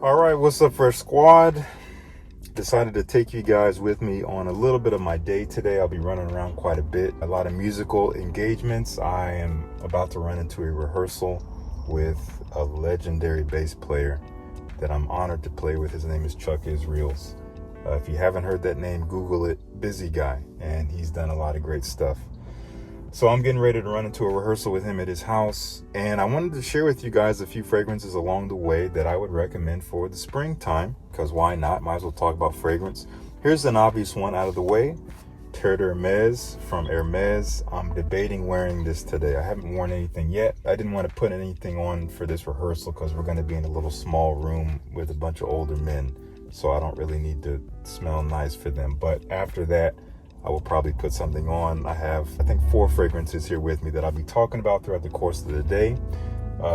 All right, what's up, Fresh Squad? Decided to take you guys with me on a little bit of my day today. I'll be running around quite a bit, a lot of musical engagements. I am about to run into a rehearsal with a legendary bass player that I'm honored to play with. His name is Chuck Israels. If you haven't heard that name, Google it. Busy guy, and he's done a lot of great stuff. So I'm getting ready to run into a rehearsal with him at his house, and I wanted to share with you guys a few fragrances along the way that I would recommend for the springtime, because why not? Might as well talk about fragrance. Here's an obvious one out of the way. Terre D'Hermes from Hermes. I'm debating wearing this today. I haven't worn anything yet. I didn't want to put anything on for this rehearsal because we're going to be in a little small room with a bunch of older men, so I don't really need to smell nice for them. But after that, I will probably put something on. I have, I think, 4 fragrances here with me that I'll be talking about throughout the course of the day.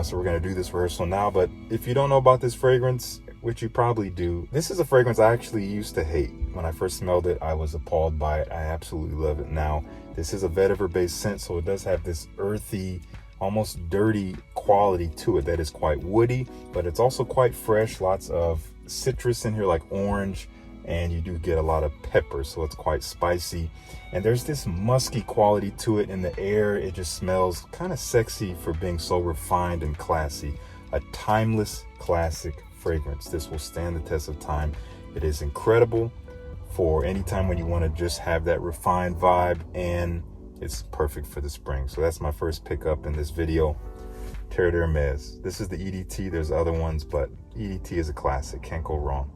So we're going to do this rehearsal now. But if you don't know about this fragrance, which you probably do, this is a fragrance I actually used to hate. When I first smelled it, I was appalled by it. I absolutely love it now. This is a vetiver-based scent, so it does have this earthy, almost dirty quality to it that is quite woody, but it's also quite fresh. Lots of citrus in here, like orange, and you do get a lot of pepper, so it's quite spicy. And there's this musky quality to it in the air. It just smells kind of sexy for being so refined and classy. A timeless classic fragrance. This will stand the test of time. It is incredible for any time when you want to just have that refined vibe, and it's perfect for the spring. So that's my first pickup in this video. Terre D'Hermes. This is the EDT. There's other ones, but EDT is a classic. Can't go wrong.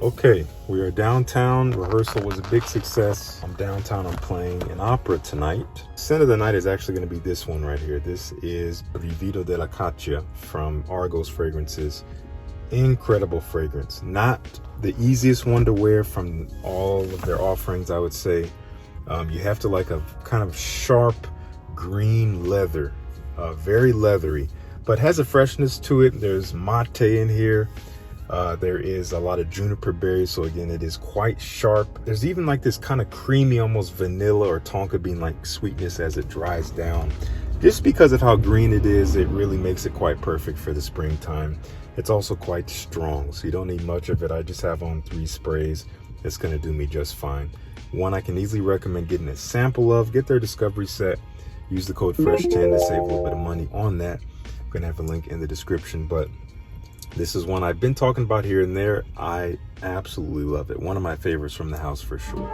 Okay, we are downtown. Rehearsal was a big success. I'm downtown. I'm playing an opera tonight. Scent of the night is actually going to be this one right here. This is Brivido Della Caccia from Argos Fragrances. Incredible fragrance. Not the easiest one to wear from all of their offerings, I would say. You have to like a kind of sharp green leather, very leathery, but has a freshness to it. There's mate in here. There is a lot of juniper berries, so again, it is quite sharp. There's even like this kind of creamy, almost vanilla or tonka bean like sweetness as it dries down. Just because of how green it is, it really makes it quite perfect for the springtime. It's also quite strong, so you don't need much of it. I just have on 3 sprays. It's going to do me just fine. One I can easily recommend getting a sample of. Get their discovery set. Use the code FRESH10 to save a little bit of money on that. I'm going to have a link in the description, but this is one I've been talking about here and there. I absolutely love it. One of my favorites from the house for sure.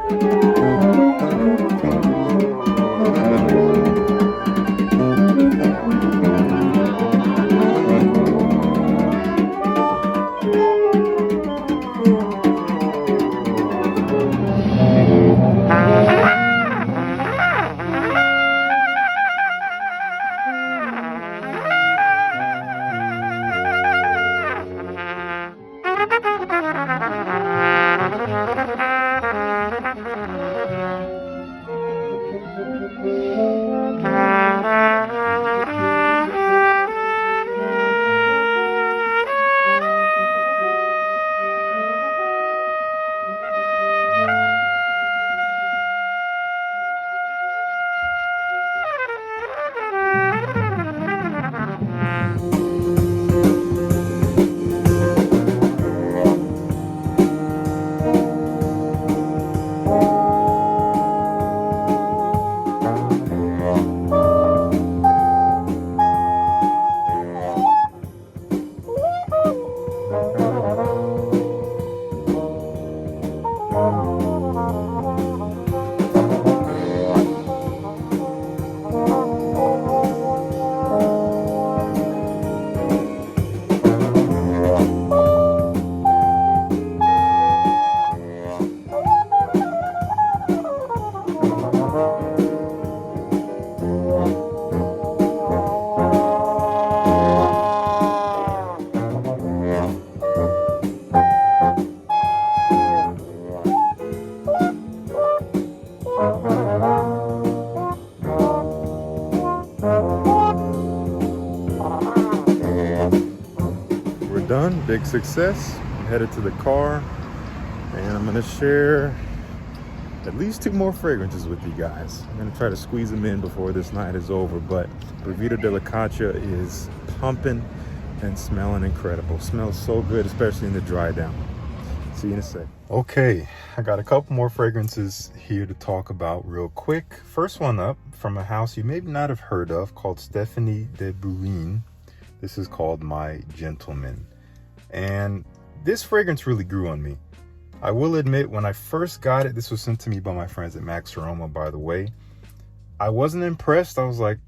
We're done, big success. I'm headed to the car and I'm gonna share at least 2 more fragrances with you guys. I'm gonna try to squeeze them in before this night is over, but Brivido Della Caccia is pumping and smelling incredible. Smells so good, especially in the dry down. See you in a sec. Okay, I got a couple more fragrances here to talk about real quick. First one up, from a house you may not have heard of called Stephanie de Bruin. This is called My Gentleman. And this fragrance really grew on me. I will admit, when I first got it, this was sent to me by my friends at Max Aroma, by the way. I wasn't impressed. I was like,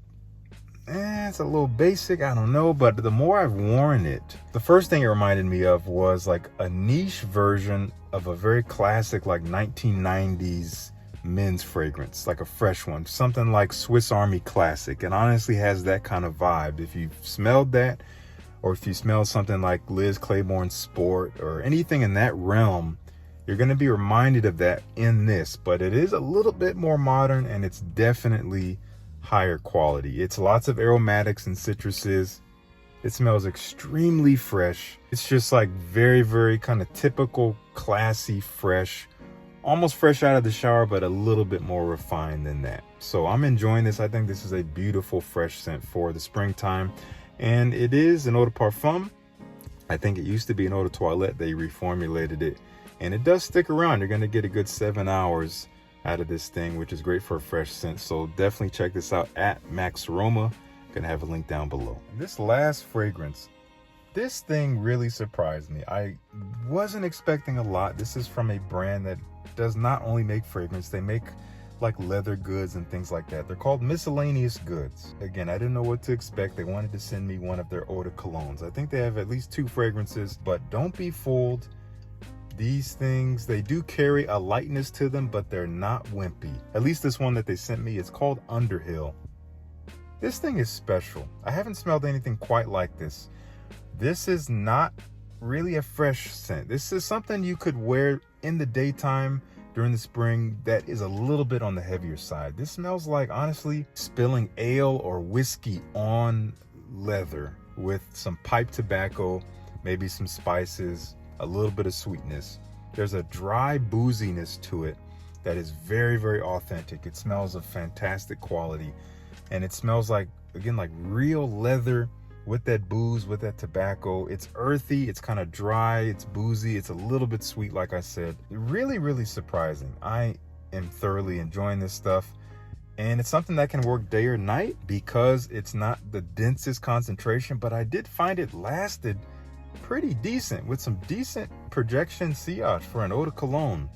it's a little basic, I don't know. But the more I've worn it, the first thing it reminded me of was like a niche version of a very classic, like 1990s men's fragrance, like a fresh one, something like Swiss Army Classic. And honestly has that kind of vibe. If you've smelled that, or if you smell something like Liz Claiborne Sport or anything in that realm, you're going to be reminded of that in this. But it is a little bit more modern, and it's definitely higher quality. It's lots of aromatics and citruses. It smells extremely fresh. It's just like very, very kind of typical, classy, fresh, almost fresh out of the shower, but a little bit more refined than that. So I'm enjoying this. I think this is a beautiful, fresh scent for the springtime. And it is an eau de parfum. I think it used to be an eau de toilette. They reformulated it. And it does stick around. You're going to get a good 7 hours out of this thing, which is great for a fresh scent. So definitely check this out at Max Aroma. Gonna have a link down below. This last fragrance, this thing really surprised me. I wasn't expecting a lot. This is from a brand that does not only make fragrance, they make like leather goods and things like that. They're called Miscellaneous Goods. Again, I didn't know what to expect. They wanted to send me one of their eau de colognes. I think they have at least 2 fragrances, but don't be fooled. These things, they do carry a lightness to them, but they're not wimpy. At least this one that they sent me, it's called Underhill. This thing is special. I haven't smelled anything quite like this. This is not really a fresh scent. This is something you could wear in the daytime during the spring that is a little bit on the heavier side. This smells like, honestly, spilling ale or whiskey on leather with some pipe tobacco, maybe some spices, a little bit of sweetness. There's a dry booziness to it that is very, very authentic. It smells of fantastic quality. And it smells like, again, like real leather with that booze, with that tobacco. It's earthy, it's kind of dry, it's boozy, it's a little bit sweet, like I said. Really, really surprising. I am thoroughly enjoying this stuff. And it's something that can work day or night because it's not the densest concentration, but I did find it lasted pretty decent with some decent projection sillage for an eau de cologne.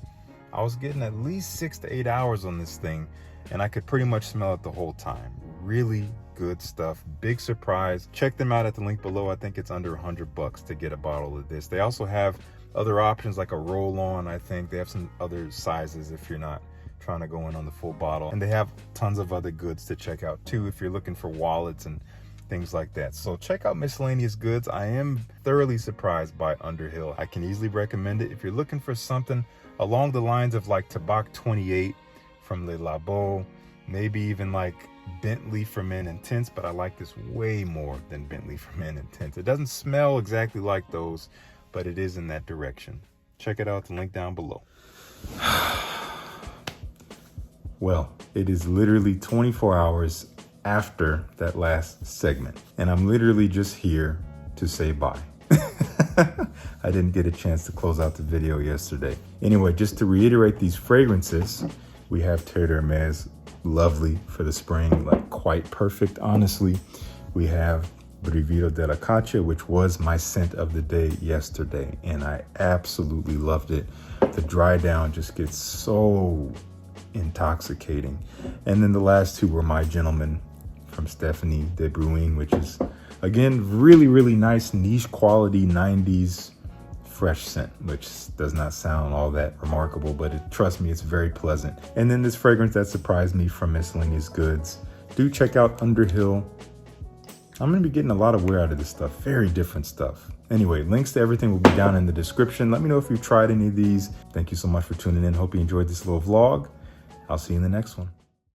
I was getting at least 6 to 8 hours on this thing, and I could pretty much smell it the whole time. Really good stuff. Big surprise. Check them out at the link below. I think it's under $100 to get a bottle of this. They also have other options like a roll-on. I think they have some other sizes if you're not trying to go in on the full bottle. And they have tons of other goods to check out too if you're looking for wallets and things like that. So check out Miscellaneous Goods. I am thoroughly surprised by Underhill. I can easily recommend it if you're looking for something along the lines of like Tabac 28 from Le Labo, maybe even like Bentley for Men Intense, but I like this way more than Bentley for Men Intense. It doesn't smell exactly like those, but it is in that direction. Check it out, the link down below. Well, it is literally 24 hours after that last segment, and I'm literally just here to say bye. I didn't get a chance to close out the video yesterday. Anyway, just to reiterate these fragrances, we have Terre D'Hermes, lovely for the spring, like quite perfect, honestly. We have Brivido Della Caccia, which was my scent of the day yesterday, and I absolutely loved it. The dry down just gets so intoxicating. And then the last 2 were My Gentleman from Stephanie de Bruin, which is, again, really, really nice, niche quality 90s fresh scent, which does not sound all that remarkable, but trust me, it's very pleasant. And then this fragrance that surprised me from Miscellaneous Goods. Do check out Underhill. I'm going to be getting a lot of wear out of this stuff. Very different stuff. Anyway, links to everything will be down in the description. Let me know if you've tried any of these. Thank you so much for tuning in. Hope you enjoyed this little vlog. I'll see you in the next one.